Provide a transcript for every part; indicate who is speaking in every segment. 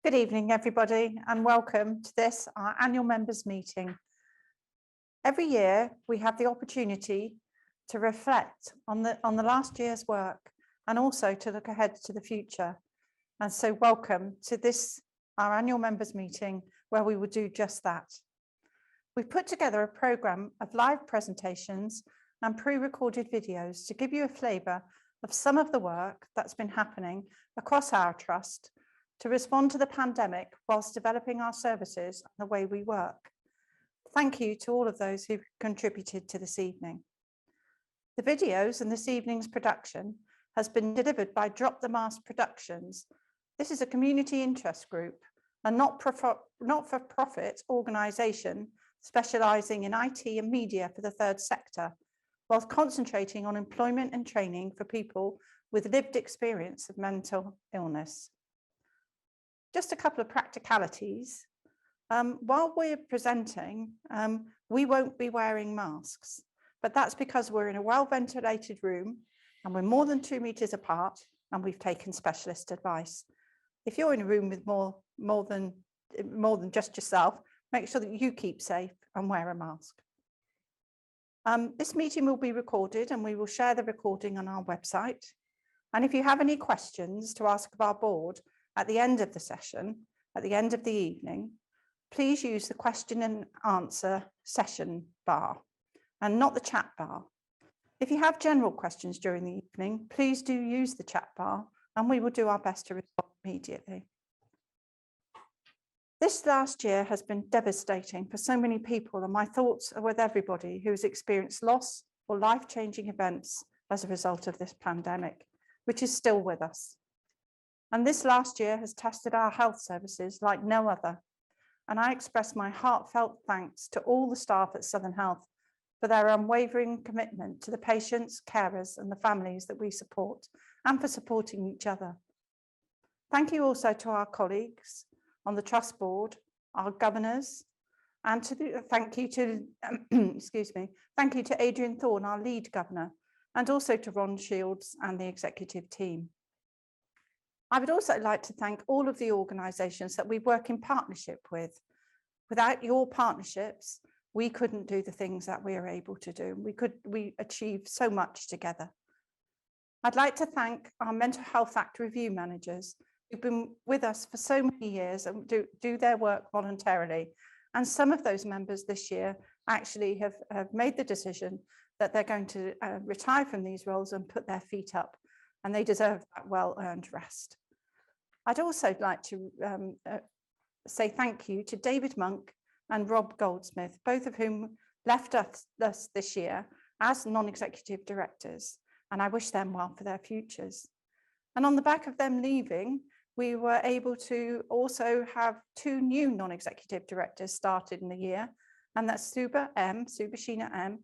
Speaker 1: Good evening, everybody, and welcome to this, our annual members meeting. Every year, we have the opportunity to reflect on the last year's work and also to look ahead to the future. And so welcome to this, our annual members meeting, where we will do just that. We've put together a programme of live presentations and pre-recorded videos to give you a flavour of some of the work that's been happening across our trust to respond to the pandemic whilst developing our services and the way we work. Thank you to all of those who've contributed to this evening. The videos and this evening's production has been delivered by Drop the Mask Productions. This is a community interest group, a not-for-profit organisation specialising in IT and media for the third sector, whilst concentrating on employment and training for people with lived experience of mental illness. Just a couple of practicalities. While we're presenting, we won't be wearing masks, but that's because we're in a well-ventilated room and we're more than 2 meters apart and we've taken specialist advice. If you're in a room with more than just yourself, make sure that you keep safe and wear a mask. This meeting will be recorded and we will share the recording on our website. And if you have any questions to ask of our board, at the end of the session, at the end of the evening, please use the question and answer session bar and not the chat bar. If you have general questions during the evening, please do use the chat bar and we will do our best to respond immediately. This last year has been devastating for so many people, and my thoughts are with everybody who has experienced loss or life-changing events as a result of this pandemic, which is still with us. And this last year has tested our health services like no other. And I express my heartfelt thanks to all the staff at Southern Health for their unwavering commitment to the patients, carers, and the families that we support, and for supporting each other. Thank you also to our colleagues on the Trust Board, our governors, and thank you to Adrian Thorne, our lead governor, and also to Ron Shields and the executive team. I would also like to thank all of the organisations that we work in partnership with. Without your partnerships, we couldn't do the things that we are able to do. We achieved so much together. I'd like to thank our Mental Health Act review managers who've been with us for so many years and do their work voluntarily. And some of those members this year actually have made the decision that they're going to retire from these roles and put their feet up, and they deserve that well-earned rest. I'd also like to say thank you to David Monk and Rob Goldsmith, both of whom left us this year as non-executive directors, and I wish them well for their futures. And on the back of them leaving, we were able to also have 2 new non-executive directors started in the year, and that's Subashina M,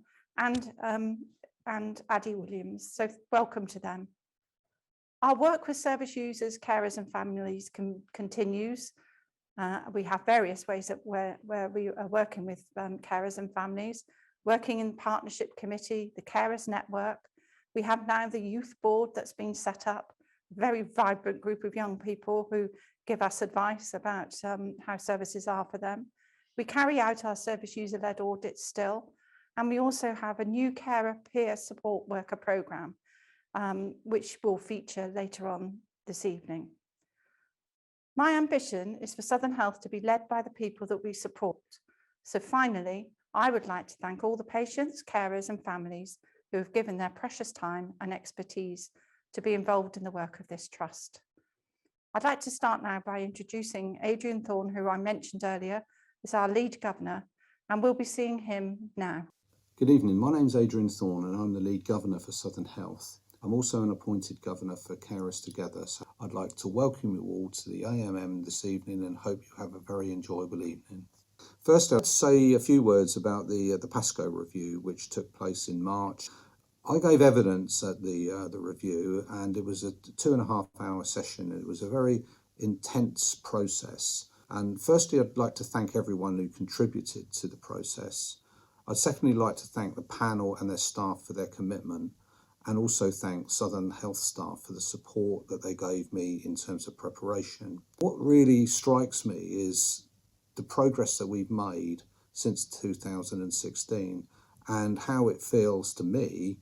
Speaker 1: and Addie Williams. So welcome to them. Our work with service users, carers and families continues. We have various ways where we are working with carers and families, working in the partnership committee, the carers network. We have now the youth board that's been set up, a very vibrant group of young people who give us advice about how services are for them. We carry out our service user-led audits still, and we also have a new carer peer support worker programme, which will feature later on this evening. My ambition is for Southern Health to be led by the people that we support. So finally, I would like to thank all the patients, carers and families who have given their precious time and expertise to be involved in the work of this trust. I'd like to start now by introducing Adrian Thorne, who I mentioned earlier, is our lead governor, and we'll be seeing him now.
Speaker 2: Good evening, my name's Adrian Thorne and I'm the lead governor for Southern Health. I'm also an appointed governor for Carers Together, so I'd like to welcome you all to the AMM this evening and hope you have a very enjoyable evening. First, I'd say a few words about the PASCO review, which took place in March. I gave evidence at the review, and it was a 2.5-hour session. It was a very intense process. And firstly, I'd like to thank everyone who contributed to the process. I'd secondly like to thank the panel and their staff for their commitment. and also thank Southern Health staff for the support that they gave me in terms of preparation. What really strikes me is the progress that we've made since 2016 and how it feels to me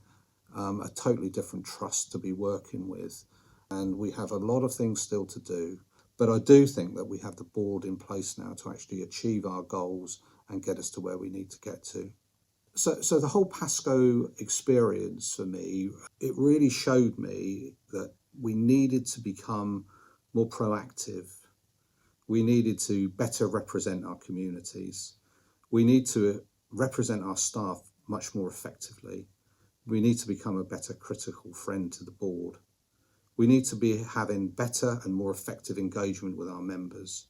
Speaker 2: a totally different trust to be working with. And we have a lot of things still to do, but I do think that we have the board in place now to actually achieve our goals and get us to where we need to get to. So the whole Pasco experience for me, it really showed me that we needed to become more proactive. We needed to better represent our communities. We need to represent our staff much more effectively. We need to become a better critical friend to the board. We need to be having better and more effective engagement with our members.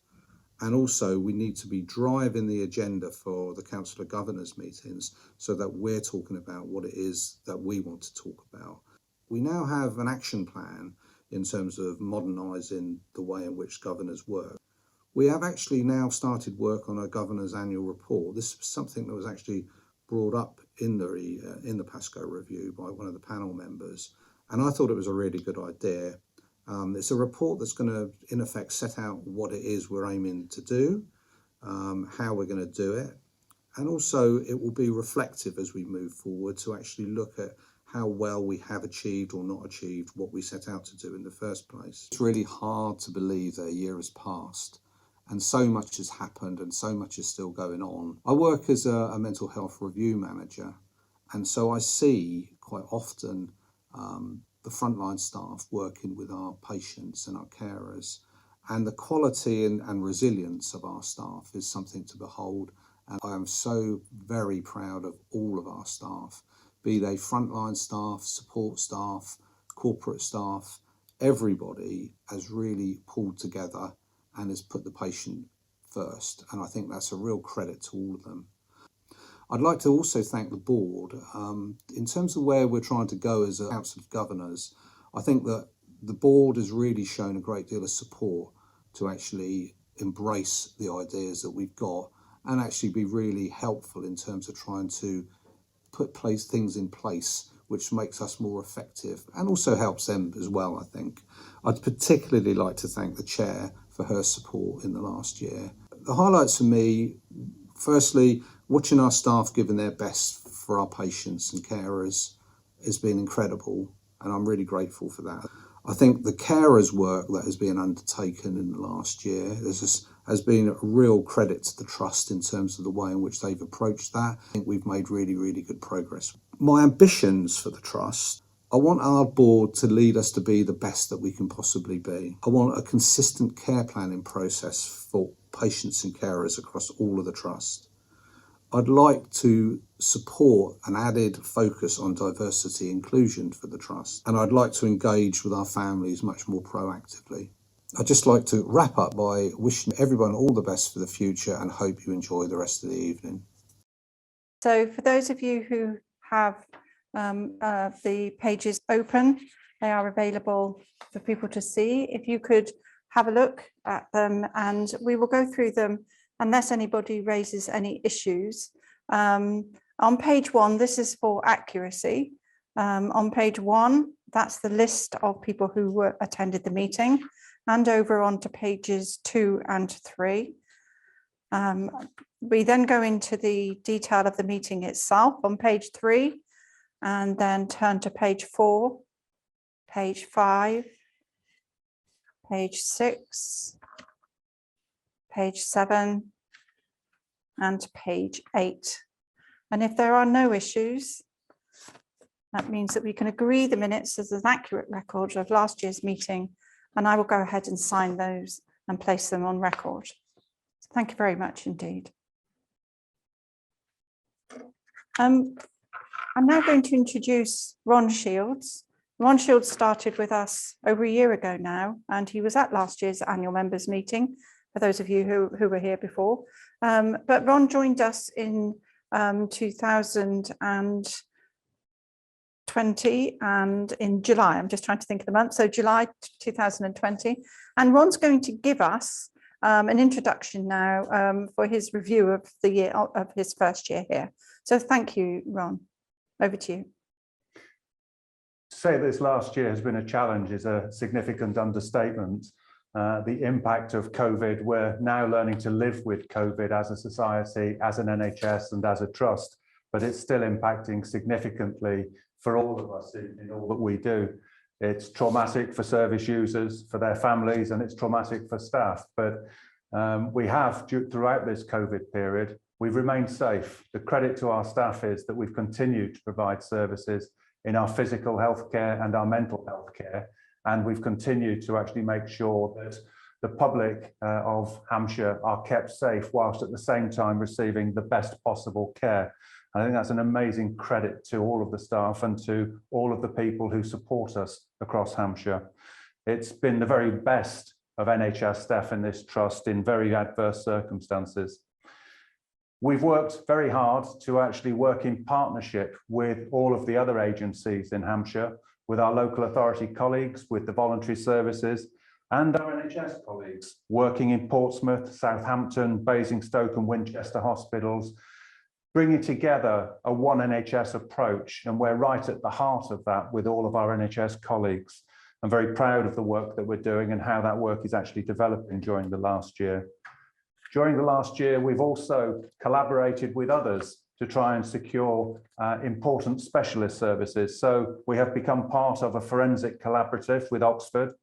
Speaker 2: And also we need to be driving the agenda for the Council of Governors meetings so that we're talking about what it is that we want to talk about. We now have an action plan in terms of modernising the way in which governors work. We have actually now started work on a governor's annual report. This is something that was actually brought up in the Pasco review by one of the panel members, and I thought it was a really good idea. It's a report that's going to, in effect, set out what it is we're aiming to do, how we're going to do it, and also it will be reflective as we move forward to actually look at how well we have achieved or not achieved what we set out to do in the first place. It's really hard to believe that a year has passed and so much has happened and so much is still going on. I work as a mental health review manager, and so I see quite often the frontline staff working with our patients and our carers, and the quality and resilience of our staff is something to behold. And I am so very proud of all of our staff, be they frontline staff, support staff, corporate staff. Everybody has really pulled together and has put the patient first, and I think that's a real credit to all of them. I'd like to also thank the board. In terms of where we're trying to go as a Council of Governors, I think that the board has really shown a great deal of support to actually embrace the ideas that we've got and actually be really helpful in terms of trying to put things in place which makes us more effective and also helps them as well, I think. I'd particularly like to thank the Chair for her support in the last year. The highlights for me, firstly, watching our staff giving their best for our patients and carers has been incredible, and I'm really grateful for that. I think the carers' work that has been undertaken in the last year has been a real credit to the Trust in terms of the way in which they've approached that. I think we've made really, really good progress. My ambitions for the Trust, I want our board to lead us to be the best that we can possibly be. I want a consistent care planning process for patients and carers across all of the Trust. I'd like to support an added focus on diversity inclusion for the Trust, and I'd like to engage with our families much more proactively. I'd just like to wrap up by wishing everyone all the best for the future and hope you enjoy the rest of the evening.
Speaker 1: So for those of you who have the pages open, they are available for people to see. If you could have a look at them, and we will go through them unless anybody raises any issues. On page 1, this is for accuracy. On page 1, that's the list of people who attended the meeting, and over onto pages 2 and 3. We then go into the detail of the meeting itself on page 3, and then turn to page 4, page 5, page 6, page 7, and page 8. And if there are no issues, that means that we can agree the minutes as an accurate record of last year's meeting, and I will go ahead and sign those and place them on record. Thank you very much indeed. I'm now going to introduce Ron Shields. Ron Shields started with us over a year ago now, and he was at last year's annual members meeting, for those of you who were here before. But Ron joined us in 2020 and in July, I'm just trying to think of the month, so July 2020. And Ron's going to give us an introduction now for his review of the year of his first year here. So thank you, Ron. Over to you.
Speaker 3: say this last year has been a challenge is a significant understatement. The impact of COVID, we're now learning to live with COVID as a society, as an NHS and as a trust, but it's still impacting significantly for all of us in all that we do. It's traumatic for service users, for their families, and it's traumatic for staff. But we have, throughout this COVID period, we've remained safe. The credit to our staff is that we've continued to provide services in our physical healthcare and our mental health care. And we've continued to actually make sure that the public of Hampshire are kept safe whilst at the same time receiving the best possible care. And I think that's an amazing credit to all of the staff and to all of the people who support us across Hampshire. It's been the very best of NHS staff in this trust in very adverse circumstances. We've worked very hard to actually work in partnership with all of the other agencies in Hampshire, with our local authority colleagues, with the voluntary services, and our NHS colleagues working in Portsmouth, Southampton, Basingstoke and Winchester hospitals, bringing together a one NHS approach. And we're right at the heart of that with all of our NHS colleagues. I'm very proud of the work that we're doing and how that work is actually developing during the last year. During the last year, we've also collaborated with others to try and secure important specialist services. So we have become part of a forensic collaborative with Oxford.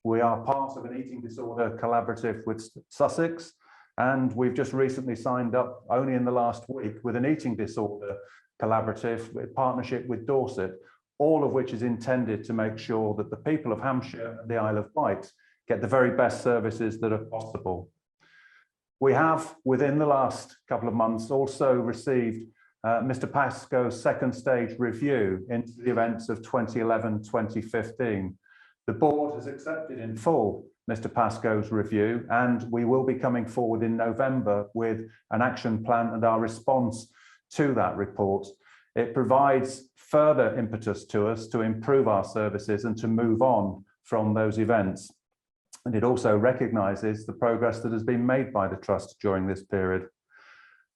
Speaker 3: We are part of an eating disorder collaborative with Sussex. And we've just recently signed up, only in the last week, with an eating disorder collaborative with partnership with Dorset, all of which is intended to make sure that the people of Hampshire and the Isle of Wight get the very best services that are possible. We have, within the last couple of months, also received Mr. Pascoe's second stage review into the events of 2011-2015. The board has accepted in full Mr. Pascoe's review, and we will be coming forward in November with an action plan and our response to that report. It provides further impetus to us to improve our services and to move on from those events. And it also recognises the progress that has been made by the Trust during this period.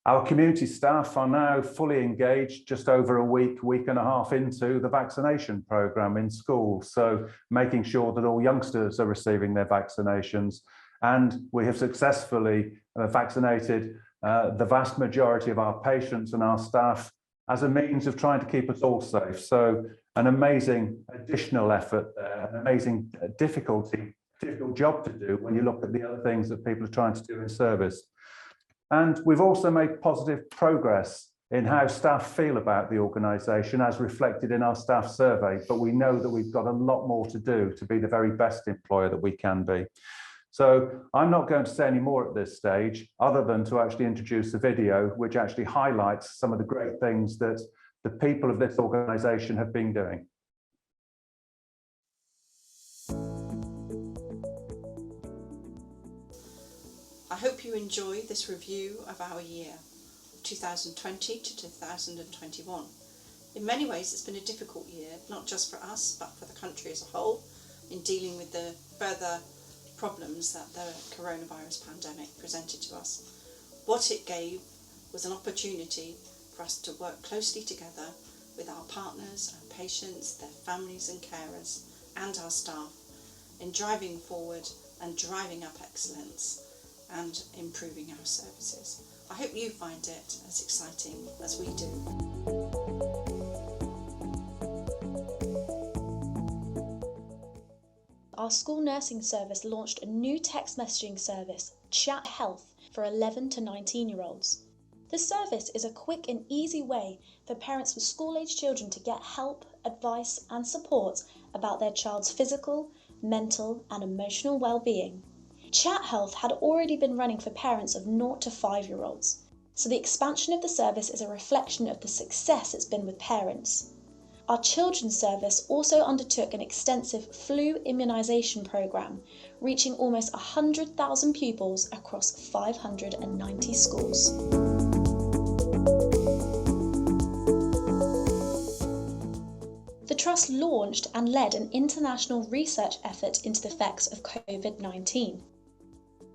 Speaker 3: Our community staff are now fully engaged just over a week and a half into the vaccination programme in schools. So making sure that all youngsters are receiving their vaccinations. And we have successfully vaccinated the vast majority of our patients and our staff as a means of trying to keep us all safe. So an amazing additional effort there, an amazing difficult job to do when you look at the other things that people are trying to do in service. And we've also made positive progress in how staff feel about the organisation as reflected in our staff survey, but we know that we've got a lot more to do to be the very best employer that we can be. So I'm not going to say any more at this stage, other than to actually introduce a video which actually highlights some of the great things that the people of this organisation have been doing.
Speaker 4: I hope you enjoy this review of our year, 2020 to 2021. In many ways, it's been a difficult year, not just for us, but for the country as a whole, in dealing with the further problems that the coronavirus pandemic presented to us. What it gave was an opportunity for us to work closely together with our partners, our patients, their families and carers, and our staff in driving forward and driving up excellence and improving our services. I hope you find it as exciting as we do.
Speaker 5: Our school nursing service launched a new text messaging service, Chat Health, for 11 to 19-year-olds. The service is a quick and easy way for parents with school-age children to get help, advice and support about their child's physical, mental and emotional well-being. Chat Health had already been running for parents of 0 to 5-year-olds, so the expansion of the service is a reflection of the success it's been with parents. Our children's service also undertook an extensive flu immunisation programme, reaching almost 100,000 pupils across 590 schools. The Trust launched and led an international research effort into the effects of COVID-19.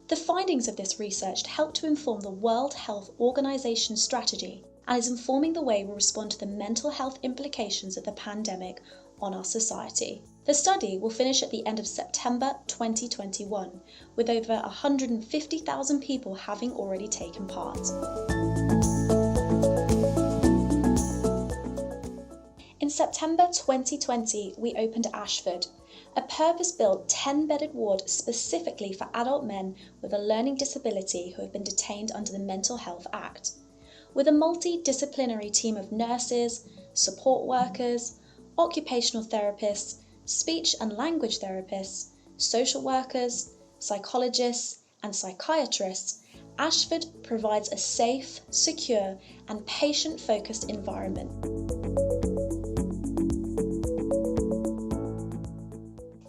Speaker 5: The findings of this research helped to inform the World Health Organization strategy and is informing the way we respond to the mental health implications of the pandemic on our society. The study will finish at the end of September 2021, with over 150,000 people having already taken part. In September 2020, we opened Ashford, a purpose-built 10-bedded ward specifically for adult men with a learning disability who have been detained under the Mental Health Act. With a multidisciplinary team of nurses, support workers, occupational therapists, speech and language therapists, social workers, psychologists, and psychiatrists, Ashford provides a safe, secure, and patient-focused environment.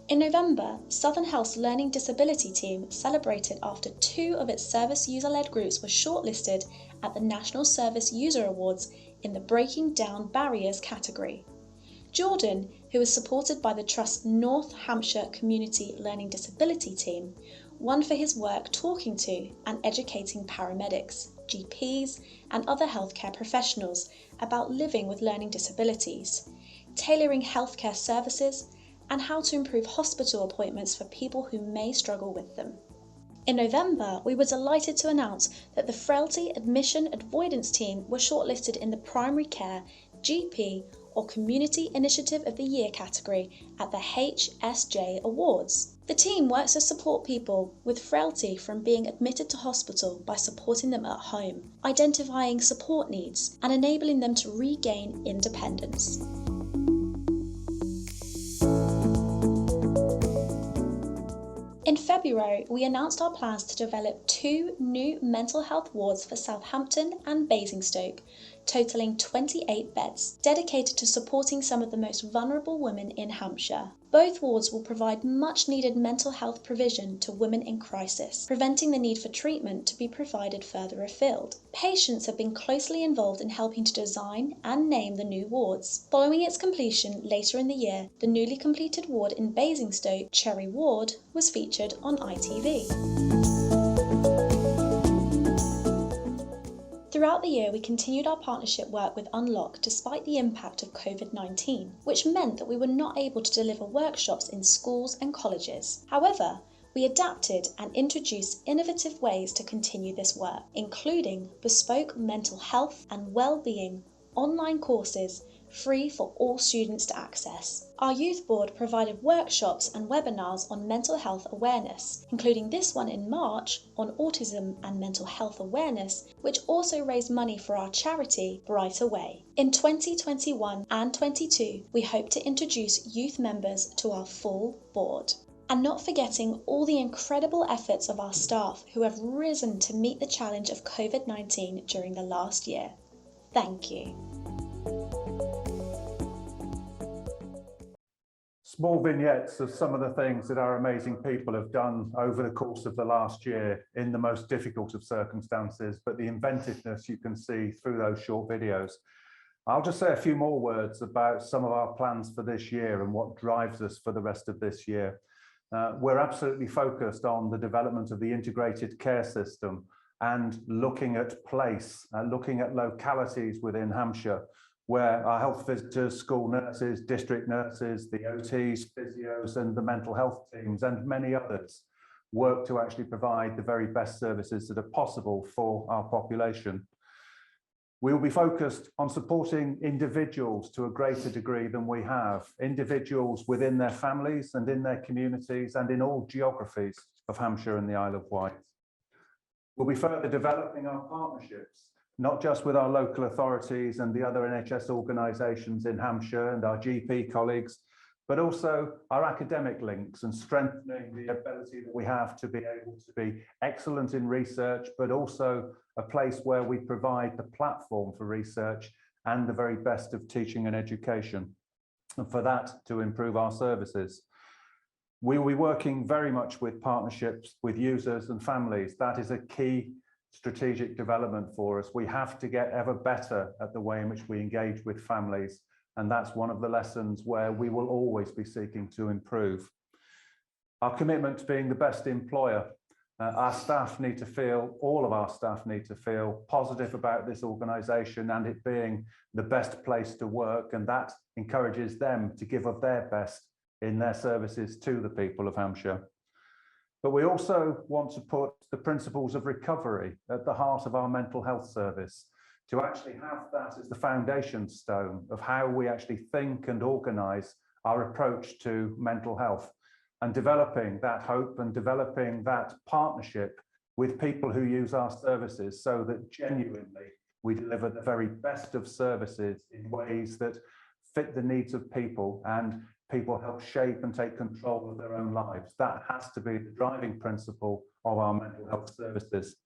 Speaker 5: In November, Southern Health's Learning Disability team celebrated after 2 of its service user-led groups were shortlisted at the National Service User Awards in the Breaking Down Barriers category. Jordan, who was supported by the Trust's North Hampshire Community Learning Disability team, won for his work talking to and educating paramedics, GPs, and other healthcare professionals about living with learning disabilities, tailoring healthcare services, and how to improve hospital appointments for people who may struggle with them. In November, we were delighted to announce that the Frailty Admission Avoidance team were shortlisted in the Primary Care, GP, or Community Initiative of the Year category at the HSJ Awards. The team works to support people with frailty from being admitted to hospital by supporting them at home, identifying support needs, and enabling them to regain independence. In February, we announced our plans to develop 2 new mental health wards for Southampton and Basingstoke, totalling 28 beds, dedicated to supporting some of the most vulnerable women in Hampshire. Both wards will provide much-needed mental health provision to women in crisis, preventing the need for treatment to be provided further afield. Patients have been closely involved in helping to design and name the new wards. Following its completion later in the year, the newly completed ward in Basingstoke, Cherry Ward, was featured on ITV. Throughout the year, we continued our partnership work with Unlock despite the impact of COVID-19, which meant that we were not able to deliver workshops in schools and colleges. However, we adapted and introduced innovative ways to continue this work, including bespoke mental health and well-being online courses free for all students to access. Our youth board provided workshops and webinars on mental health awareness, including this one in March on autism and mental health awareness, which also raised money for our charity Bright Away. In 2021 and 22, we hope to introduce youth members to our full board. And not forgetting all the incredible efforts of our staff who have risen to meet the challenge of COVID-19 during the last year. Thank you.
Speaker 3: Small vignettes of some of the things that our amazing people have done over the course of the last year in the most difficult of circumstances, but the inventiveness you can see through those short videos. I'll just say a few more words about some of our plans for this year and what drives us for the rest of this year. We're absolutely focused on the development of the integrated care system and looking at place, looking at localities within Hampshire, where our health visitors, school nurses, district nurses, the OTs, physios, and the mental health teams, and many others work to actually provide the very best services that are possible for our population. We will be focused on supporting individuals to a greater degree than we have, individuals within their families and in their communities and in all geographies of Hampshire and the Isle of Wight. We'll be further developing our partnerships, not just with our local authorities and the other NHS organisations in Hampshire and our GP colleagues, but also our academic links and strengthening the ability that we have to be able to be excellent in research, but also a place where we provide the platform for research and the very best of teaching and education, and for that to improve our services. We will be working very much with partnerships with users and families. That is a key strategic development for us. We have to get ever better at the way in which we engage with families, and that's one of the lessons where we will always be seeking to improve. Our commitment to being the best employer. Our staff need to feel, all of our staff need to feel positive about this organisation and it being the best place to work, and that encourages them to give of their best in their services to the people of Hampshire. But we also want to put the principles of recovery at the heart of our mental health service, to actually have that as the foundation stone of how we actually think and organise our approach to mental health, and developing that hope and developing that partnership with people who use our services, so that genuinely we deliver the very best of services in ways that fit the needs of people, and people help shape and take control of their own lives. That has to be the driving principle of our mental health services.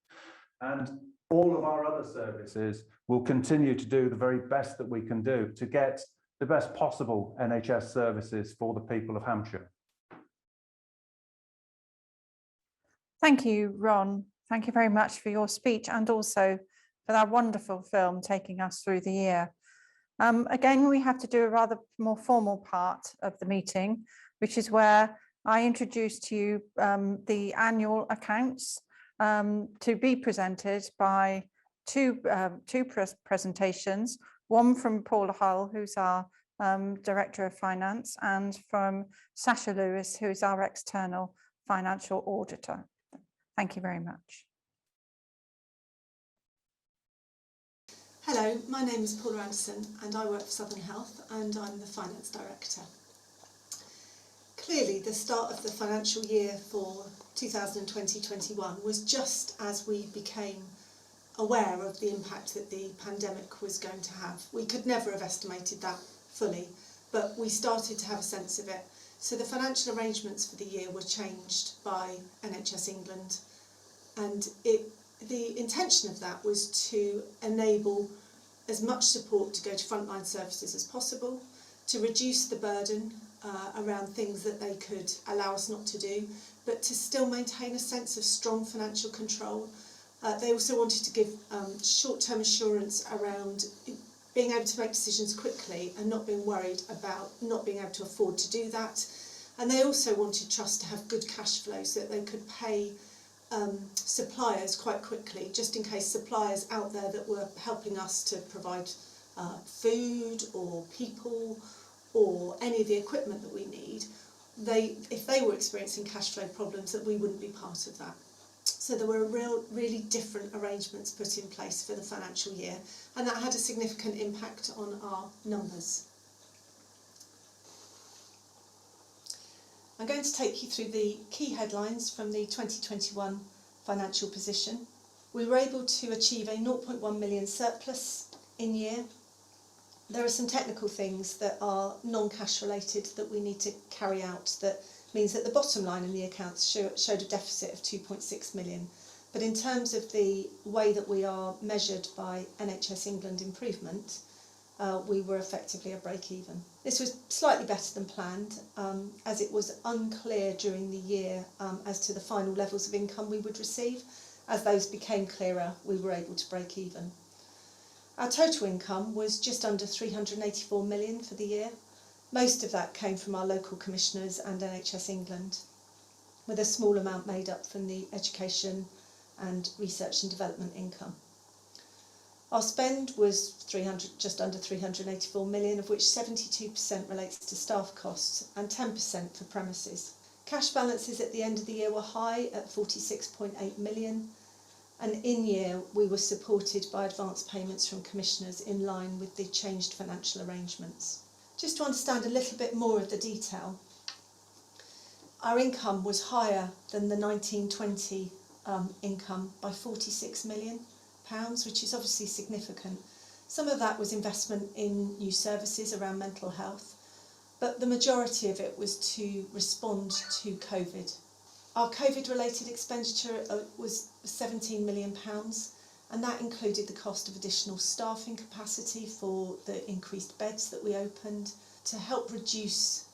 Speaker 3: And all of our other services will continue to do the very best that we can do to get the best possible NHS services for the people of Hampshire.
Speaker 1: Thank you, Ron. Thank you very much for your speech, and also for that wonderful film taking us through the year. Again, we have to do a rather more formal part of the meeting, which is where I introduce to you the annual accounts to be presented by two presentations, one from Paula Hull, who's our Director of Finance, and from Sasha Lewis, who's our external financial auditor. Thank you very much.
Speaker 6: Hello, my name is Paula Anderson and I work for Southern Health and I'm the Finance Director. Clearly, the start of the financial year for 2020-21 was just as we became aware of the impact that the pandemic was going to have. We could never have estimated that fully, but we started to have a sense of it. So the financial arrangements for the year were changed by NHS England, and the intention of that was to enable as much support to go to frontline services as possible, to reduce the burden around things that they could allow us not to do, but to still maintain a sense of strong financial control. They also wanted to give short-term assurance around being able to make decisions quickly and not being worried about not being able to afford to do that. And they also wanted trust to have good cash flow so that they could pay suppliers quite quickly, just in case suppliers out there that were helping us to provide food or people or any of the equipment that we need, if they were experiencing cash flow problems, that we wouldn't be part of that. So there were really different arrangements put in place for the financial year, and that had a significant impact on our numbers. I'm going to take you through the key headlines from the 2021 financial position. We were able to achieve a 0.1 million surplus in year. There are some technical things that are non-cash related that we need to carry out, that means that the bottom line in the accounts showed a deficit of 2.6 million. But in terms of the way that we are measured by NHS England improvement, we were effectively a break-even. This was slightly better than planned, as it was unclear during the year as to the final levels of income we would receive. As those became clearer, we were able to break even. Our total income was just under 384 million for the year. Most of that came from our local commissioners and NHS England, with a small amount made up from the education and research and development income. Our spend was just under 384 million, of which 72% relates to staff costs and 10% for premises. Cash balances at the end of the year were high at 46.8 million, and in year we were supported by advance payments from commissioners in line with the changed financial arrangements. Just to understand a little bit more of the detail, our income was higher than the 1920 income by £46 million, which is obviously significant. Some of that was investment in new services around mental health, but the majority of it was to respond to COVID. Our COVID-related expenditure was £17 million, and that included the cost of additional staffing capacity for the increased beds that we opened to help reduce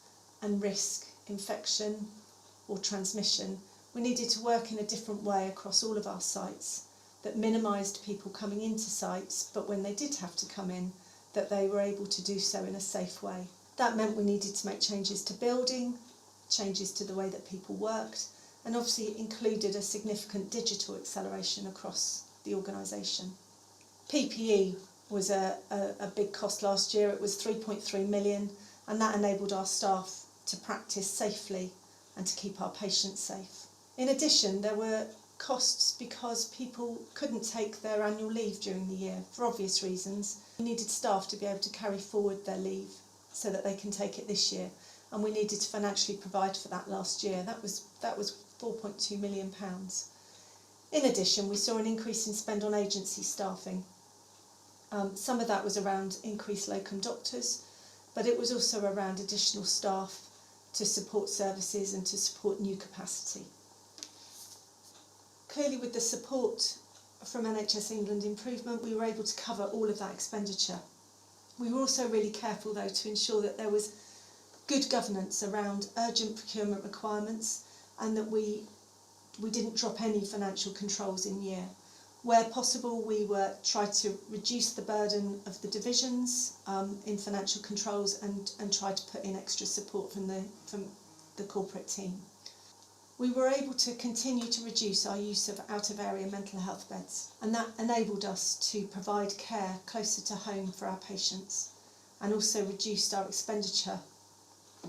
Speaker 6: and risk infection or transmission. We needed to work in a different way across all of our sites that minimised people coming into sites, but when they did have to come in, that they were able to do so in a safe way. That meant we needed to make changes to building, changes to the way that people worked, and obviously it included a significant digital acceleration across the organisation. PPE was a big cost last year. It was 3.3 million, and that enabled our staff to practice safely and to keep our patients safe. In addition, there were costs because people couldn't take their annual leave during the year for obvious reasons. We needed staff to be able to carry forward their leave so that they can take it this year, and we needed to financially provide for that last year. That was £4.2 million. In addition, we saw an increase in spend on agency staffing. Some of that was around increased locum doctors, but it was also around additional staff to support services and to support new capacity. Clearly, with the support from NHS England Improvement, we were able to cover all of that expenditure. We were also really careful, though, to ensure that there was good governance around urgent procurement requirements and that we didn't drop any financial controls in year. Where possible, we tried to reduce the burden of the divisions in financial controls and tried to put in extra support from the corporate team. We were able to continue to reduce our use of out-of-area mental health beds, and that enabled us to provide care closer to home for our patients, and also reduced our expenditure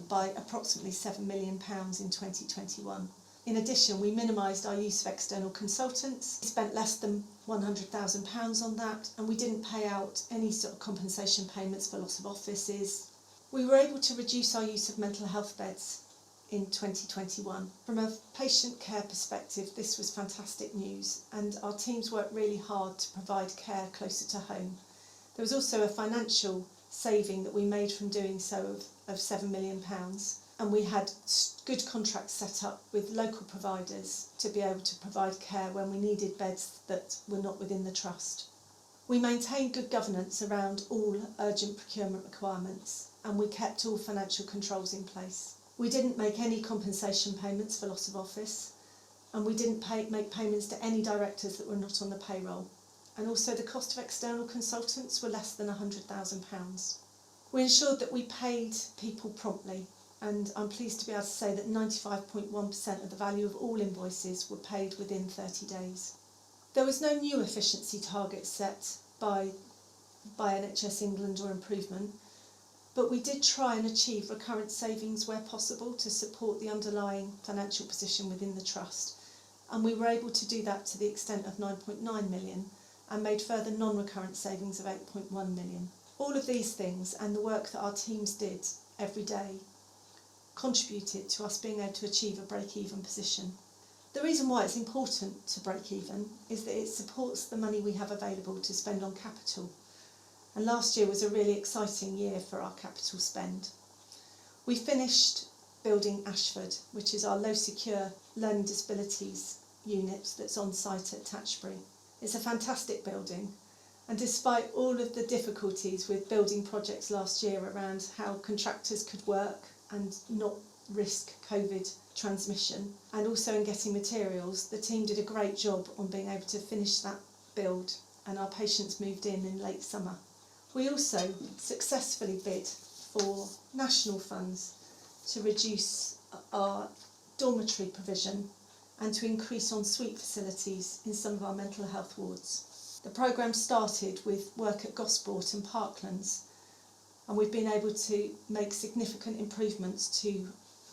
Speaker 6: by approximately £7 million in 2021. In addition, we minimised our use of external consultants. We spent less than £100,000 on that, and we didn't pay out any sort of compensation payments for loss of offices. We were able to reduce our use of mental health beds in 2021. From a patient care perspective, this was fantastic news, and our teams worked really hard to provide care closer to home. There was also a financial saving that we made from doing so of £7 million. And we had good contracts set up with local providers to be able to provide care when we needed beds that were not within the trust. We maintained good governance around all urgent procurement requirements, and we kept all financial controls in place. We didn't make any compensation payments for loss of office, and we didn't make payments to any directors that were not on the payroll. And also the cost of external consultants were less than £100,000. We ensured that we paid people promptly, and I'm pleased to be able to say that 95.1% of the value of all invoices were paid within 30 days. There was no new efficiency target set by NHS England or Improvement, but we did try and achieve recurrent savings where possible to support the underlying financial position within the trust, and we were able to do that to the extent of 9.9 million and made further non-recurrent savings of 8.1 million. All of these things and the work that our teams did every day contributed to us being able to achieve a break-even position. The reason why it's important to break even is that it supports the money we have available to spend on capital. And last year was a really exciting year for our capital spend. We finished building Ashford, which is our low secure learning disabilities unit that's on site at Tatchbury. It's a fantastic building, and despite all of the difficulties with building projects last year around how contractors could work and not risk COVID transmission, and also in getting materials, the team did a great job on being able to finish that build, and our patients moved in late summer. We also successfully bid for national funds to reduce our dormitory provision and to increase en-suite facilities in some of our mental health wards. The programme started with work at Gosport and Parklands, and we've been able to make significant improvements to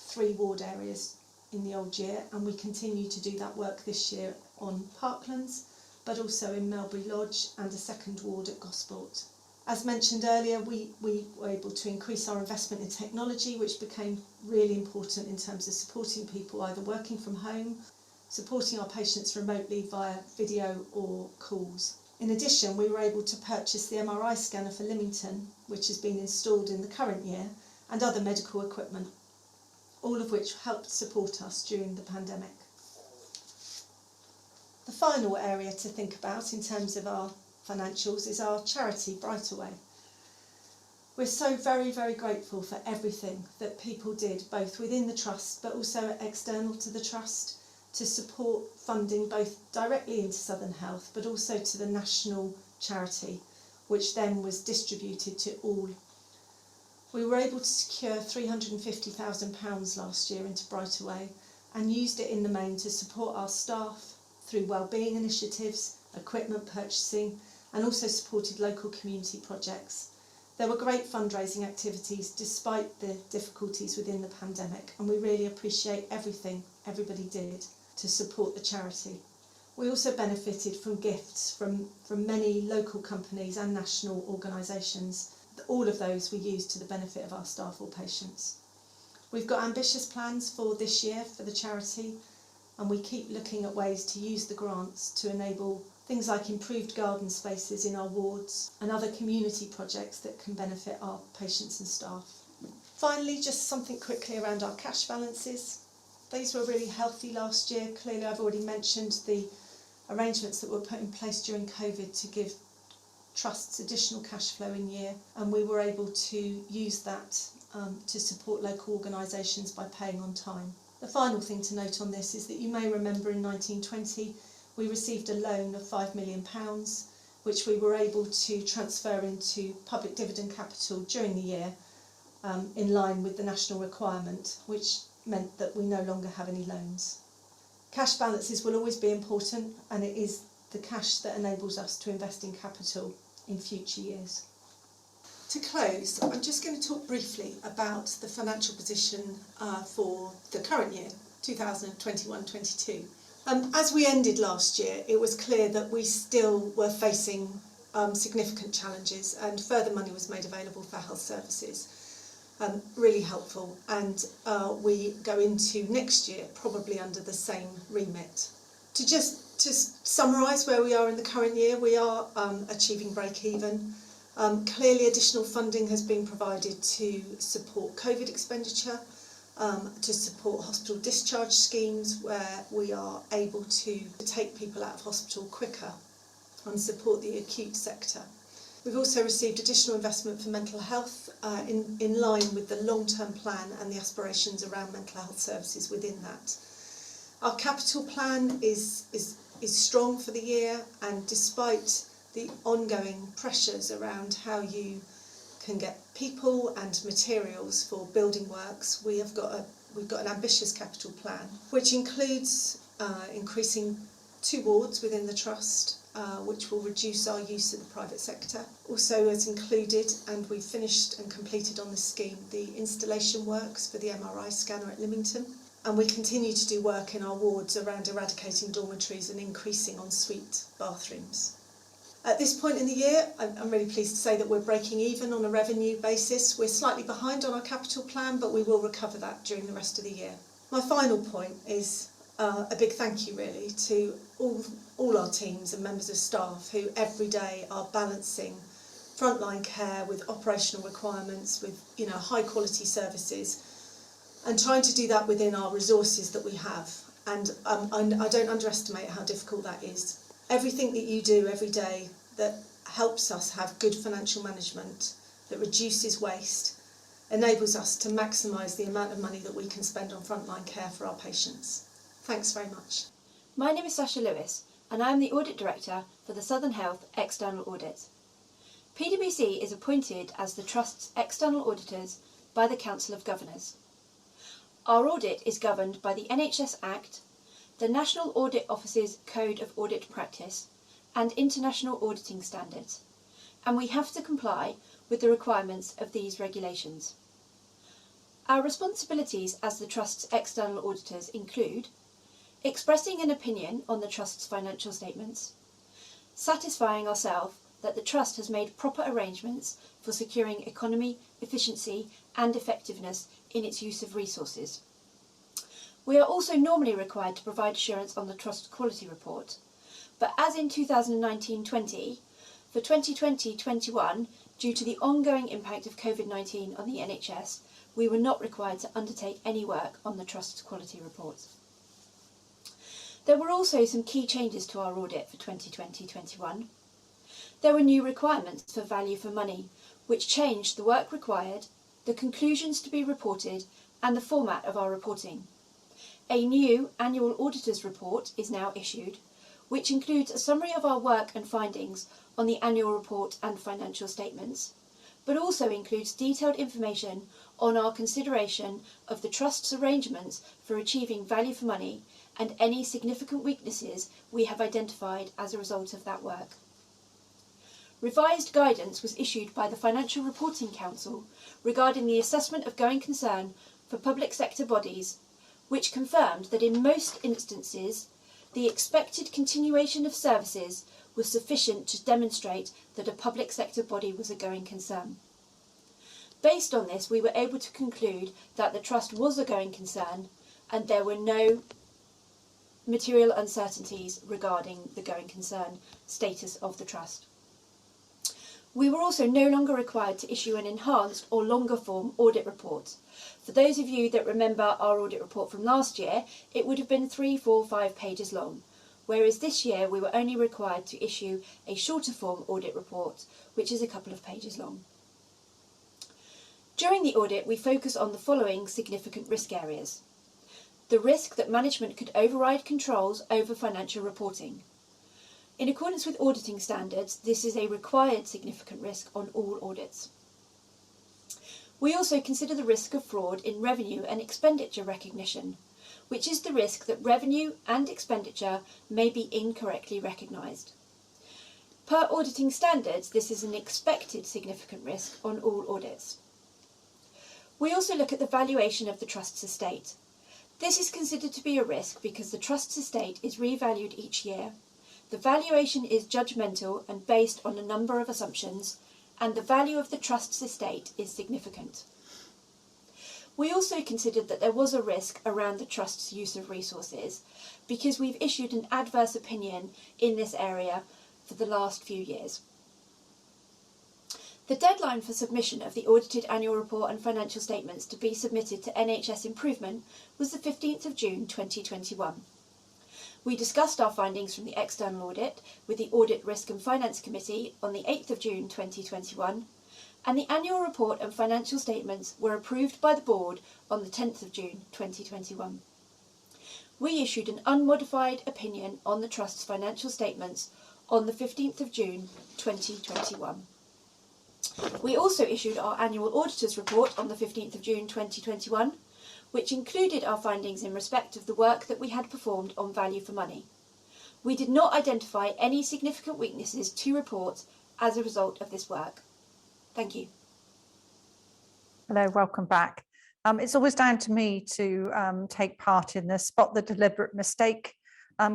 Speaker 6: 3 ward areas in the old year, and we continue to do that work this year on Parklands, but also in Melbury Lodge and a 2nd ward at Gosport. As mentioned earlier, we were able to increase our investment in technology, which became really important in terms of supporting people either working from home, supporting our patients remotely via video or calls. In addition, we were able to purchase the MRI scanner for Lymington, which has been installed in the current year, and other medical equipment, all of which helped support us during the pandemic. The final area to think about in terms of our financials is our charity, Brightaway. We're so very, very grateful for everything that people did, both within the trust but also external to the trust, to support funding both directly into Southern Health but also to the national charity, which then was distributed to all. We were able to secure £350,000 last year into Brightaway, and used it in the main to support our staff through wellbeing initiatives, equipment purchasing, and also supported local community projects. There were great fundraising activities despite the difficulties within the pandemic, and we really appreciate everything everybody did to support the charity. We also benefited from gifts from many local companies and national organisations. All of those we used to the benefit of our staff or patients. We've got ambitious plans for this year for the charity, and we keep looking at ways to use the grants to enable things like improved garden spaces in our wards and other community projects that can benefit our patients and staff. Finally, just something quickly around our cash balances. These were really healthy last year. Clearly, I've already mentioned the arrangements that were put in place during COVID to give trusts additional cash flow in year, and we were able to use that to support local organisations by paying on time. The final thing to note on this is that you may remember in 1920 we received a loan of £5 million, which we were able to transfer into public dividend capital during the year in line with the national requirement, which meant that we no longer have any loans. Cash balances will always be important, and it is the cash that enables us to invest in capital in future years. To close, I'm just going to talk briefly about the financial position for the current year, 2021-22. As we ended last year, it was clear that we still were facing significant challenges, and further money was made available for health services. Really helpful, and we go into next year probably under the same remit. To just summarise where we are in the current year, we are achieving break-even. Clearly additional funding has been provided to support COVID expenditure, to support hospital discharge schemes where we are able to take people out of hospital quicker and support the acute sector. We've also received additional investment for mental health in line with the long-term plan and the aspirations around mental health services within that. Our capital plan is strong for the year, and despite the ongoing pressures around how you can get people and materials for building works, we've got an ambitious capital plan, which includes increasing 2 wards within the trust, which will reduce our use of the private sector. Also has included, and we've finished and completed on this scheme, the installation works for the MRI scanner at Lymington. And we continue to do work in our wards around eradicating dormitories and increasing ensuite bathrooms. At this point in the year, I'm really pleased to say that we're breaking even on a revenue basis. We're slightly behind on our capital plan, but we will recover that during the rest of the year. My final point is a big thank you really to all our teams and members of staff who every day are balancing frontline care with operational requirements, with high quality services, and trying to do that within our resources that we have. And I don't underestimate how difficult that is. Everything that you do every day that helps us have good financial management, that reduces waste, enables us to maximise the amount of money that we can spend on frontline care for our patients. Thanks very much.
Speaker 7: My name is Sasha Lewis, and I am the Audit Director for the Southern Health External Audit. PwC is appointed as the Trust's external auditors by the Council of Governors. Our audit is governed by the NHS Act, the National Audit Office's Code of Audit Practice, and international auditing standards, and we have to comply with the requirements of these regulations. Our responsibilities as the Trust's external auditors include expressing an opinion on the Trust's financial statements, satisfying ourselves that the Trust has made proper arrangements for securing economy, efficiency and effectiveness in its use of resources. We are also normally required to provide assurance on the Trust Quality Report, but as in 2019-20, for 2020-21, due to the ongoing impact of COVID-19 on the NHS, we were not required to undertake any work on the Trust's Quality Report. There were also some key changes to our audit for 2020-21. There were new requirements for value for money, which changed the work required, the conclusions to be reported, and the format of our reporting. A new annual auditor's report is now issued, which includes a summary of our work and findings on the annual report and financial statements, but also includes detailed information on our consideration of the Trust's arrangements for achieving value for money and any significant weaknesses we have identified as a result of that work. Revised guidance was issued by the Financial Reporting Council regarding the assessment of going concern for public sector bodies, which confirmed that in most instances the expected continuation of services was sufficient to demonstrate that a public sector body was a going concern. Based on this, we were able to conclude that the Trust was a going concern and there were no material uncertainties regarding the going concern status of the Trust. We were also no longer required to issue an enhanced or longer form audit report. For those of you that remember our audit report from last year, it would have been 3, 4, 5 pages long, whereas this year we were only required to issue a shorter form audit report, which is a couple of pages long. During the audit, we focus on the following significant risk areas. The risk that management could override controls over financial reporting. In accordance with auditing standards, this is a required significant risk on all audits. We also consider the risk of fraud in revenue and expenditure recognition, which is the risk that revenue and expenditure may be incorrectly recognised. Per auditing standards, this is an expected significant risk on all audits. We also look at the valuation of the Trust's estate. This is considered to be a risk because the Trust's estate is revalued each year. The valuation is judgmental and based on a number of assumptions, and the value of the Trust's estate is significant. We also considered that there was a risk around the Trust's use of resources because we've issued an adverse opinion in this area for the last few years. The deadline for submission of the audited annual report and financial statements to be submitted to NHS Improvement was the 15th of June 2021. We discussed our findings from the external audit with the Audit Risk and Finance Committee on the 8th of June 2021, and the annual report and financial statements were approved by the board on the 10th of June 2021. We issued an unmodified opinion on the Trust's financial statements on the 15th of June 2021. We also issued our annual auditor's report on the 15th of June 2021, which included our findings in respect of the work that we had performed on value for money. We did not identify any significant weaknesses to report as a result of this work. Thank you.
Speaker 1: Hello, welcome back. It's always down to me to take part in the Spot the Deliberate Mistake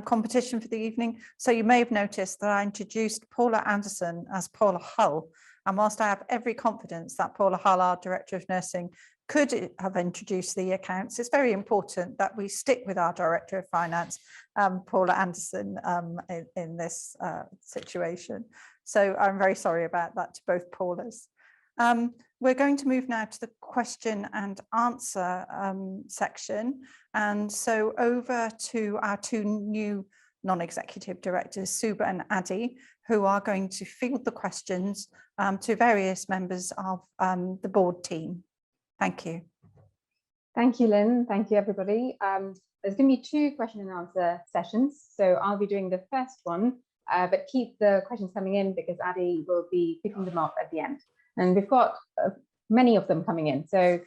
Speaker 1: competition for the evening. So you may have noticed that I introduced Paula Anderson as Paula Hull. And whilst I have every confidence that Paula Hull, our Director of Nursing, could have introduced the accounts, it's very important that we stick with our Director of Finance, Paula Anderson, in this situation. So I'm very sorry about that to both Paulas. We're going to move now to the question and answer section. And so over to our two new non-executive directors, Suba and Adi, who are going to field the questions to various members of the board team. Thank you.
Speaker 8: Thank you, Lynn. Thank you, everybody. There's going to be 2 question and answer sessions. So I'll be doing the first one, but keep the questions coming in because Adi will be picking them up at the end. And we've got many of them coming in. So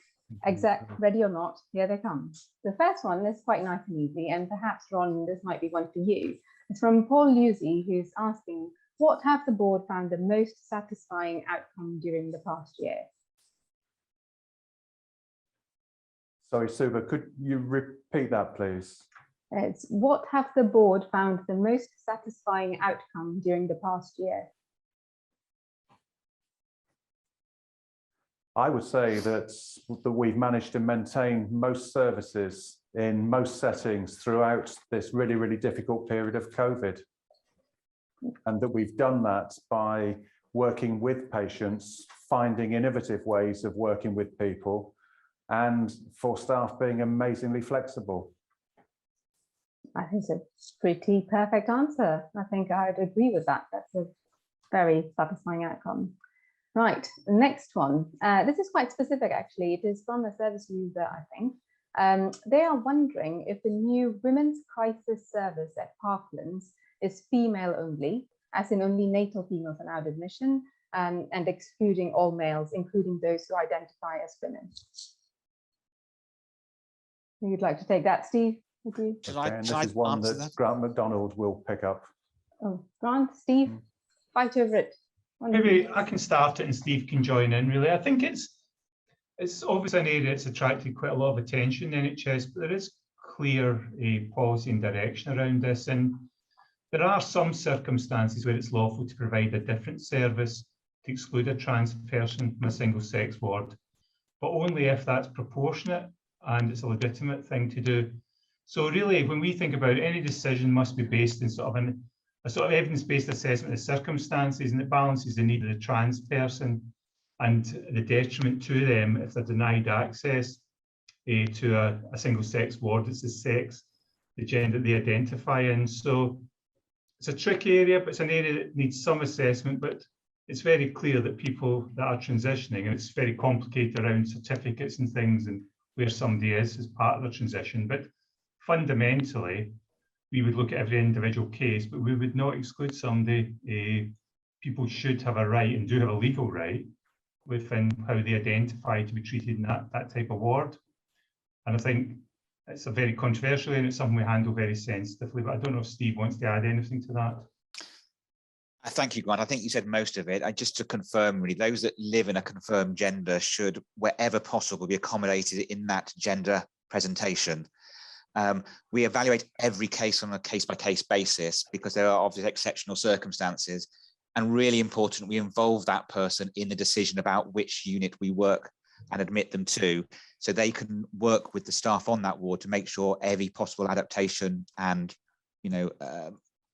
Speaker 8: exec, ready or not, here they come. The first one is quite nice and easy, and perhaps, Ron, this might be one for you. It's from Paul Lucy, who's asking, what have the board found the most satisfying outcome during the past year?
Speaker 3: Sorry, Suba, could you repeat that, please?
Speaker 8: It's what have the board found the most satisfying outcome during the past year?
Speaker 3: I would say that we've managed to maintain most services in most settings throughout this really, really difficult period of COVID. And that we've done that by working with patients, finding innovative ways of working with people, and for staff being amazingly flexible.
Speaker 8: I think it's a pretty perfect answer. I think I'd agree with that. That's a very satisfying outcome. Right, the next one. This is quite specific, actually. It is from a service user, I think. They are wondering if the new Women's Crisis Service at Parklands is female only, as in only natal females allowed admission, and excluding all males, including those who identify as women. You'd like to take that, Steve? Would you?
Speaker 3: Okay, and this is one that Grant MacDonald will pick up.
Speaker 8: Oh, Grant, Steve, fight over it.
Speaker 9: Maybe I can start it and Steve can join in, really. I think it's obviously an area that's attracted quite a lot of attention in NHS, but there is clear policy and direction around this. And there are some circumstances where it's lawful to provide a different service to exclude a trans person from a single-sex ward, but only if that's proportionate and it's a legitimate thing to do. So really, when we think about it, any decision must be based in a sort of evidence-based assessment of circumstances, and it balances the need of the trans person and the detriment to them if they're denied access to a single-sex ward. It's the sex, the gender they identify in. So it's a tricky area, but it's an area that needs some assessment, but it's very clear that people that are transitioning, and it's very complicated around certificates and things and where somebody is as part of their transition. But fundamentally, we would look at every individual case, but we would not exclude somebody. People should have a right and do have a legal right within how they identify to be treated in that type of ward. And I think it's a very controversial and it's something we handle very sensitively, but I don't know if Steve wants to add anything to that.
Speaker 10: Thank you, Grant. I think you said most of it. Just to confirm, really, those that live in a confirmed gender should, wherever possible, be accommodated in that gender presentation. We evaluate every case on a case-by-case basis because there are obviously exceptional circumstances, and really important, we involve that person in the decision about which unit we work and admit them to, so they can work with the staff on that ward to make sure every possible adaptation and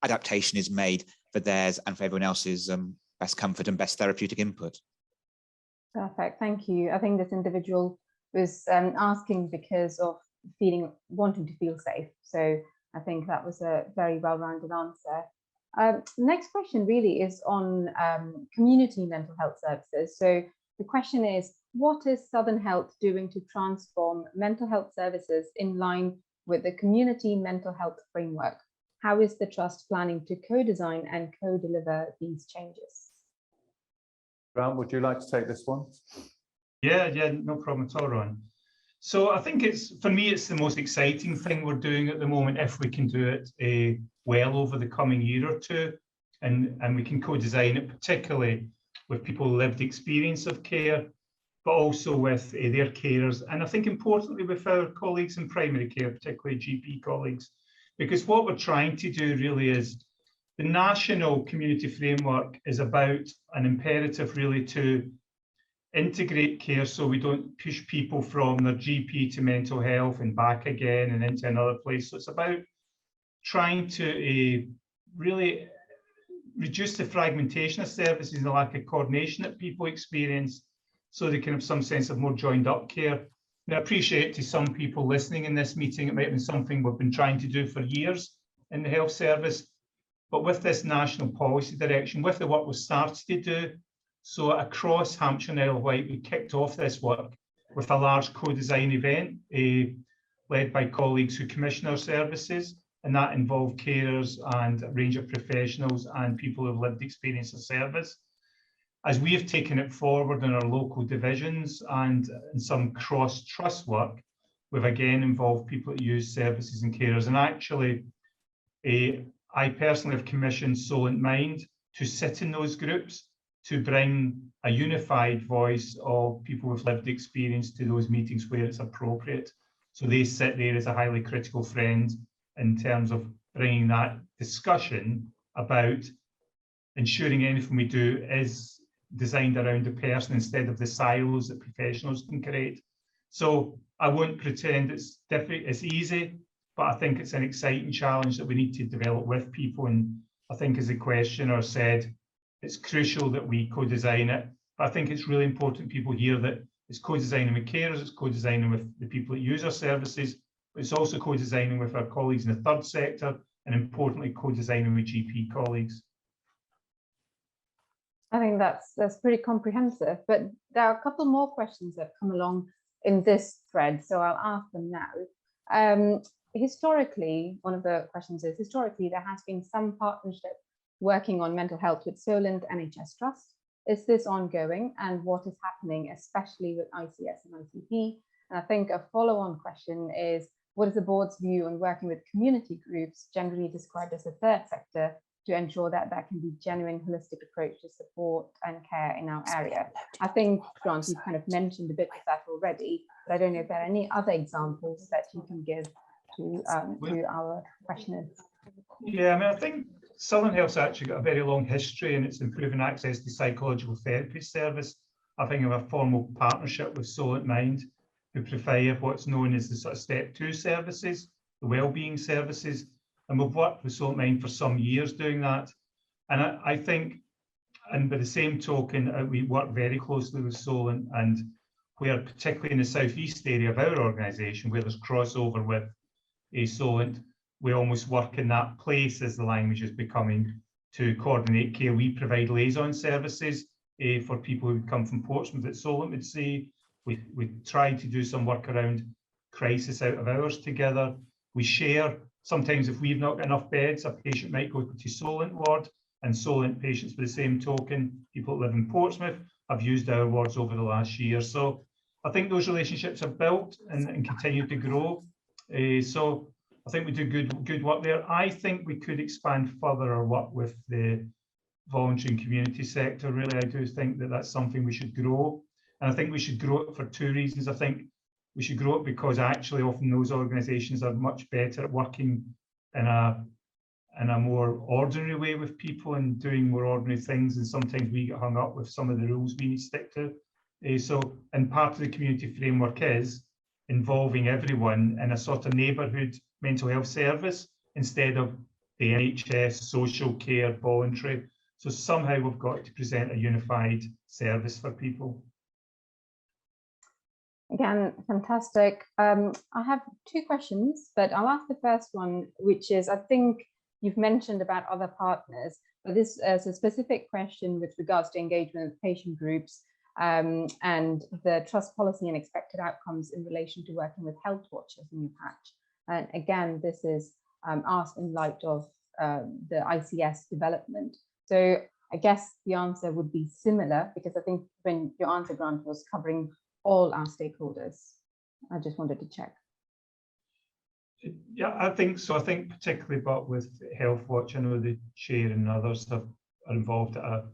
Speaker 10: adaptation is made for theirs and for everyone else's best comfort and best therapeutic input.
Speaker 8: Perfect, thank you. I think this individual was asking because of wanting to feel safe. So I think that was a very well-rounded answer. Next question really is on community mental health services. So the question is, what is Southern Health doing to transform mental health services in line with the community mental health framework? How is the Trust planning to co-design and co-deliver these changes?
Speaker 3: Grant, would you like to take this one?
Speaker 9: Yeah, no problem at all, Ron. So I think for me, it's the most exciting thing we're doing at the moment, if we can do it well over the coming year or two, and we can co-design it, particularly with people with lived experience of care, but also with their carers, and I think importantly with our colleagues in primary care, particularly GP colleagues, because what we're trying to do really is the national community framework is about an imperative really to integrate care so we don't push people from their GP to mental health and back again and into another place. So it's about trying to really reduce the fragmentation of services and the lack of coordination that people experience so they can have some sense of more joined up care. And I appreciate to some people listening in this meeting, it might have been something we've been trying to do for years in the health service, but with this national policy direction, with the work we've started to do, so across Hampshire and Isle of Wight, we kicked off this work with a large co-design event led by colleagues who commission our services, and that involved carers and a range of professionals and people who have lived experience of service. As we have taken it forward in our local divisions and in some cross-trust work, we've again involved people that use services and carers. And actually, I personally have commissioned Solent Mind to sit in those groups to bring a unified voice of people with lived experience to those meetings where it's appropriate. So they sit there as a highly critical friend in terms of bringing that discussion about ensuring anything we do is designed around the person instead of the silos that professionals can create. So I won't pretend it's easy, but I think it's an exciting challenge that we need to develop with people. And I think, as the questioner said, it's crucial that we co-design it. But I think it's really important people hear that it's co-designing with carers, it's co-designing with the people that use our services, but it's also co-designing with our colleagues in the third sector, and importantly, co-designing with GP colleagues.
Speaker 8: I think that's pretty comprehensive, but there are a couple more questions that come along in this thread, so I'll ask them now. Historically, one of the questions is, historically, there has been some partnership working on mental health with Solent NHS Trust. Is this ongoing, and what is happening, especially with ICS and ICP? And I think a follow-on question is, what is the board's view on working with community groups, generally described as the third sector, to ensure that there can be genuine holistic approach to support and care in our area? I think, Grant, you've kind of mentioned a bit of that already, but I don't know if there are any other examples that you can give to our questioners.
Speaker 9: Yeah, I mean, I think Southern Health's actually got a very long history in its improving access to psychological therapy service. I think of a formal partnership with Solent Mind, who provide what's known as the sort of step 2 services, the wellbeing services. And we've worked with Solent Mind for some years doing that. And I think, and by the same token, we work very closely with Solent, and where particularly in the southeast area of our organisation, where there's crossover with Solent, we almost work in that place as the language is becoming to coordinate care. We provide liaison services for people who come from Portsmouth that Solent would say. We try to do some work around crisis out of hours together. We share, sometimes if we've not got enough beds, a patient might go to Solent ward, and Solent patients by the same token, people that live in Portsmouth, have used our wards over the last year. So I think those relationships are built and continue to grow. So I think we do good work there. I think we could expand further our work with the voluntary and community sector. Really, I do think that that's something we should grow. And I think we should grow it for 2 reasons. I think we should grow it because actually often those organisations are much better at working in a more ordinary way with people and doing more ordinary things. And sometimes we get hung up with some of the rules we need to stick to. And part of the community framework is involving everyone in a sort of neighbourhood mental health service instead of the NHS, social care, voluntary. So somehow we've got to present a unified service for people.
Speaker 8: Again, fantastic. I have 2 questions, but I'll ask the first one, which is, I think you've mentioned about other partners, but this is a specific question with regards to engagement with patient groups and the trust policy and expected outcomes in relation to working with Health Watch as a new patch. And again, this is asked in light of the ICS development. So I guess the answer would be similar, because I think when your answer, Grant, was covering all our stakeholders. I just wanted to check.
Speaker 9: Yeah, I think so. I think particularly, but with Health Watch, I know the chair and others are involved at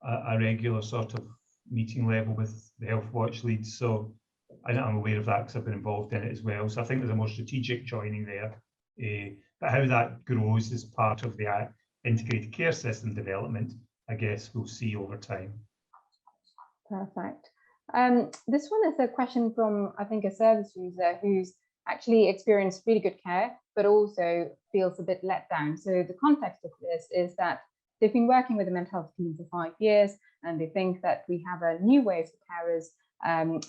Speaker 9: a regular sort of meeting level with the Health Watch leads. So I'm aware of that because I've been involved in it as well. So I think there's a more strategic joining there. But how that grows as part of the integrated care system development, I guess we'll see over time.
Speaker 8: Perfect. This one is a question from, I think, a service user who's actually experienced really good care, but also feels a bit let down. So the context of this is that they've been working with the mental health team for 5 years, and they think that we have a new way for carers.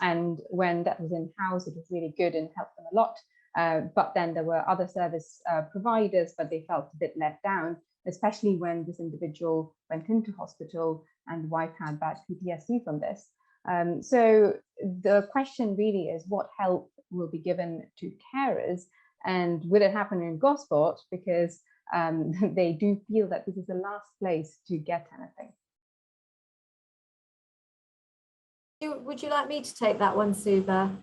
Speaker 8: And when that was in-house, it was really good and helped them a lot. But then there were other service providers, but they felt a bit let down, especially when this individual went into hospital and the wife had bad PTSD from this. So the question really is, what help will be given to carers, and will it happen in Gosport, because they do feel that this is the last place to get anything.
Speaker 11: Would you like me to take that one, Suba?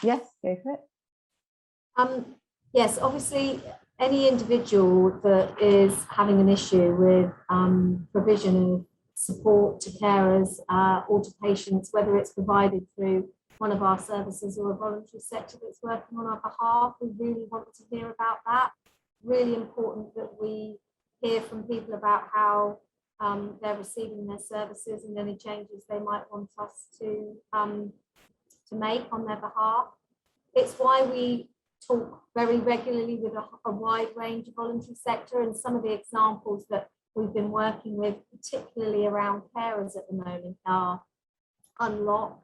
Speaker 8: Yes, go for it.
Speaker 11: Yes, obviously any individual that is having an issue with provision of support to carers or to patients, whether it's provided through one of our services or a voluntary sector that's working on our behalf, we really want to hear about that. Really important that we hear from people about how they're receiving their services and any changes they might want us to make on their behalf. It's why we talk very regularly with a wide range of voluntary sector, and some of the examples that we've been working with, particularly around carers at the moment, are Unlock,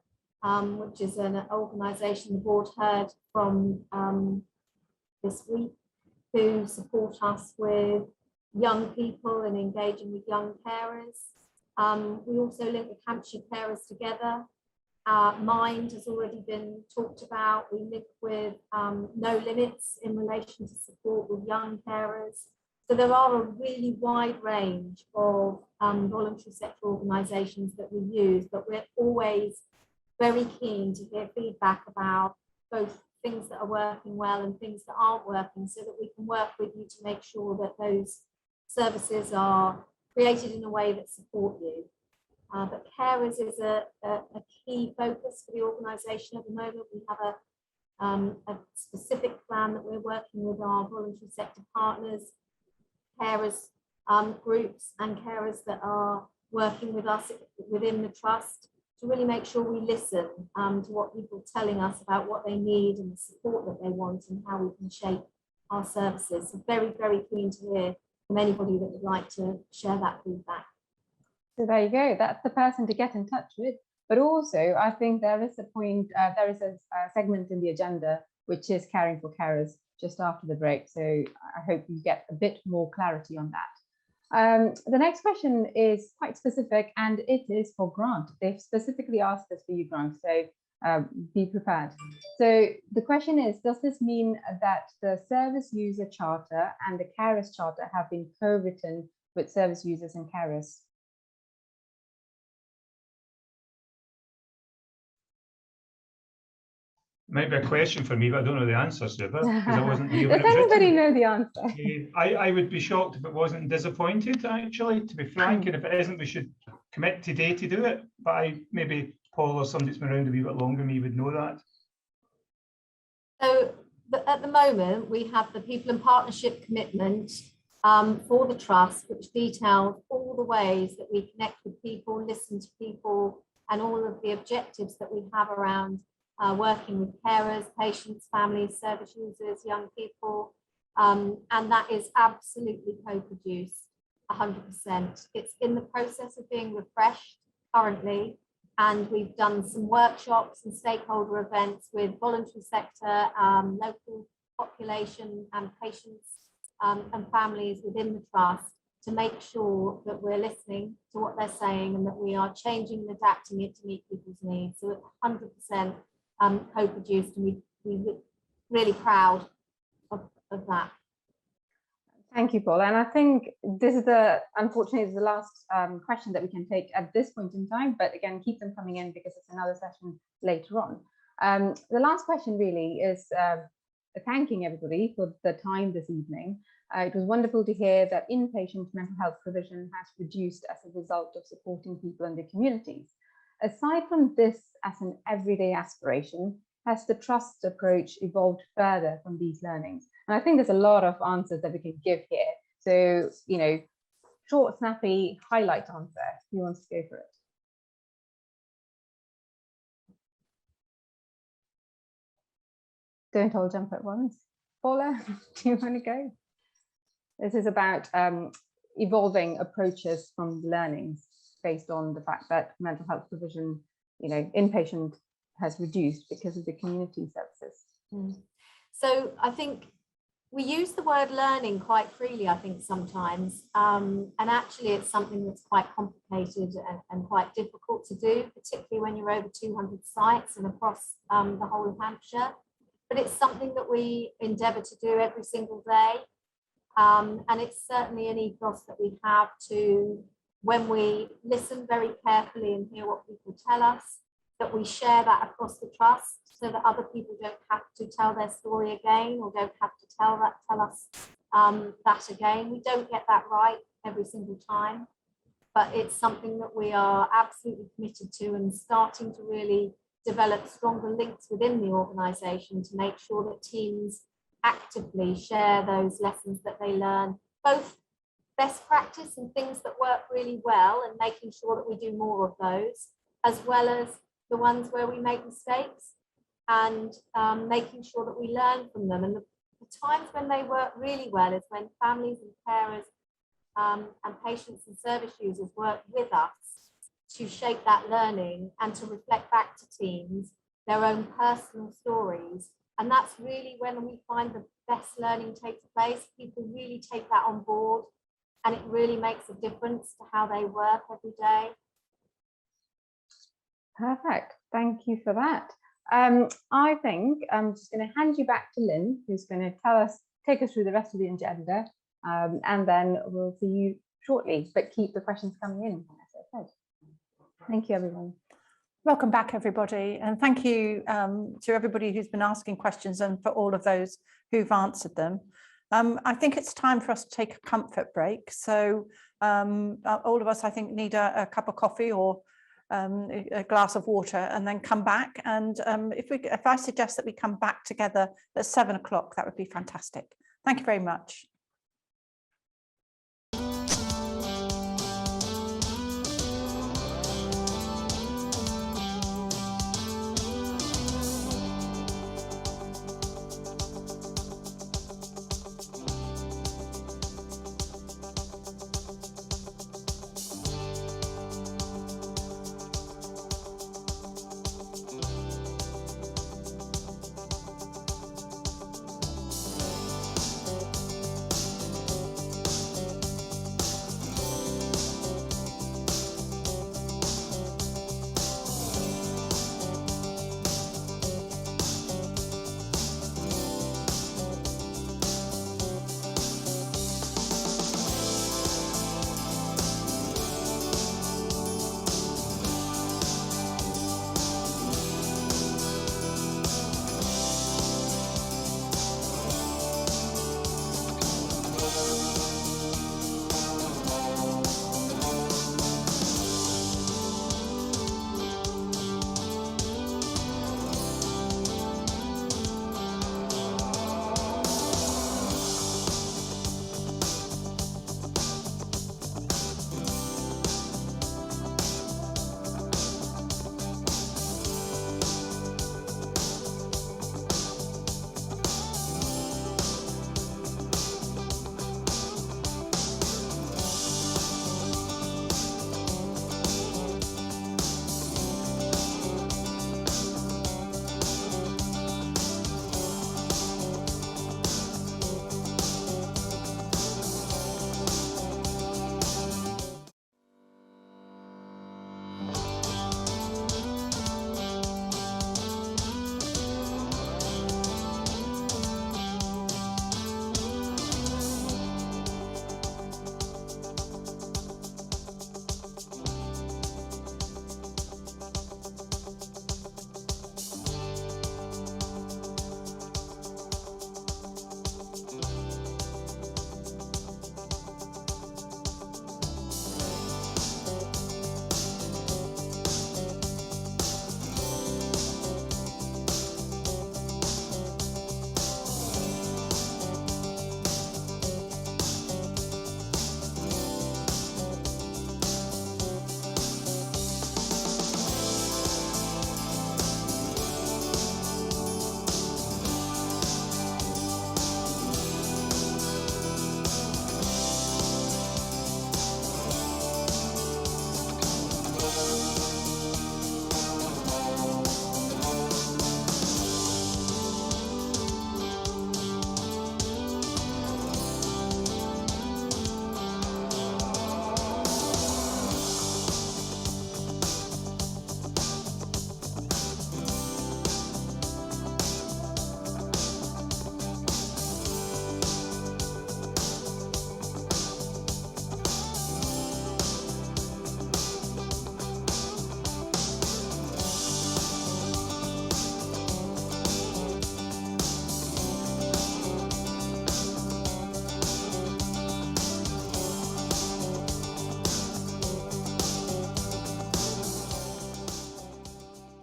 Speaker 11: which is an organisation the board heard from this week, who support us with young people and engaging with young carers. We also link with Hampshire Carers Together. Mind has already been talked about. We link with No Limits in relation to support with young carers. So there are a really wide range of voluntary sector organisations that we use, but we're always very keen to hear feedback about both things that are working well and things that aren't working, so that we can work with you to make sure that those services are created in a way that support you. But carers is a key focus for the organisation at the moment. We have a specific plan that we're working with our voluntary sector partners, carers groups and carers that are working with us within the trust to really make sure we listen to what people are telling us about what they need and the support that they want and how we can shape our services. So very, very keen to hear from anybody that would like to share that feedback.
Speaker 8: So there you go. That's the person to get in touch with. But also, I think there is a point, there is a segment in the agenda, which is caring for carers, just after the break. So I hope you get a bit more clarity on that. The next question is quite specific, and it is for Grant. They've specifically asked this for you, Grant, so be prepared. So the question is, does this mean that the service user charter and the carers charter have been co-written with service users and carers?
Speaker 9: Might be a question for me, but I don't know the answer, Suba, because I wasn't here when
Speaker 8: Does
Speaker 9: it was
Speaker 8: anybody
Speaker 9: written.
Speaker 8: know the answer?
Speaker 9: I would be shocked if it wasn't, disappointed, actually, to be frank. And if it isn't, we should commit today to do it. But maybe Paul or somebody that's been around a wee bit longer than me would know that.
Speaker 11: So at the moment, we have the People and Partnership Commitment for the Trust, which details all the ways that we connect with people, listen to people, and all of the objectives that we have around working with carers, patients, families, service users, young people, and that is absolutely co-produced 100%. It's in the process of being refreshed currently, and we've done some workshops and stakeholder events with voluntary sector, local population and patients and families within the trust to make sure that we're listening to what they're saying and that we are changing and adapting it to meet people's needs. So it's 100% co-produced, and we're really proud of that.
Speaker 8: Thank you, Paul. And I think this is unfortunately, the last question that we can take at this point in time, but again, keep them coming in because it's another session later on. The last question really is thanking everybody for the time this evening. It was wonderful to hear that inpatient mental health provision has reduced as a result of supporting people in their communities. Aside from this as an everyday aspiration, has the Trust's approach evolved further from these learnings? And I think there's a lot of answers that we can give here. So, you know, short, snappy, highlight answer. Who wants to go for it? Don't all jump at once. Paula, do you want to go? This is about evolving approaches from learnings based on the fact that mental health provision, you know, inpatient has reduced because of the community services.
Speaker 11: So I think we use the word learning quite freely, I think, sometimes. And actually, it's something that's quite complicated and quite difficult to do, particularly when you're over 200 sites and across the whole of Hampshire. But it's something that we endeavour to do every single day. And it's certainly an ethos that we have to, when we listen very carefully and hear what people tell us, that we share that across the trust so that other people don't have to tell their story again or don't have to tell us that again. We don't get that right every single time, but it's something that we are absolutely committed to and starting to really develop stronger links within the organisation to make sure that teams actively share those lessons that they learn, both best practice and things that work really well and making sure that we do more of those, as well as the ones where we make mistakes and making sure that we learn from them. And the times when they work really well is when families and carers and patients and service users work with us to shape that learning and to reflect back to teams their own personal stories. And that's really when we find the best learning takes place. People really take that on board and it really makes a difference to how they work every day.
Speaker 8: Perfect. Thank you for that. I think I'm just going to hand you back to Lynn, who's going to take us through the rest of the agenda. And then we'll see you shortly, but keep the questions coming in, as I said. Thank you, everyone.
Speaker 1: Welcome back, everybody, and thank you to everybody who's been asking questions and for all of those who've answered them. I think it's time for us to take a comfort break. So all of us, I think, need a cup of coffee or a glass of water, and then come back. And if I suggest that we come back together at 7 o'clock, that would be fantastic. Thank you very much.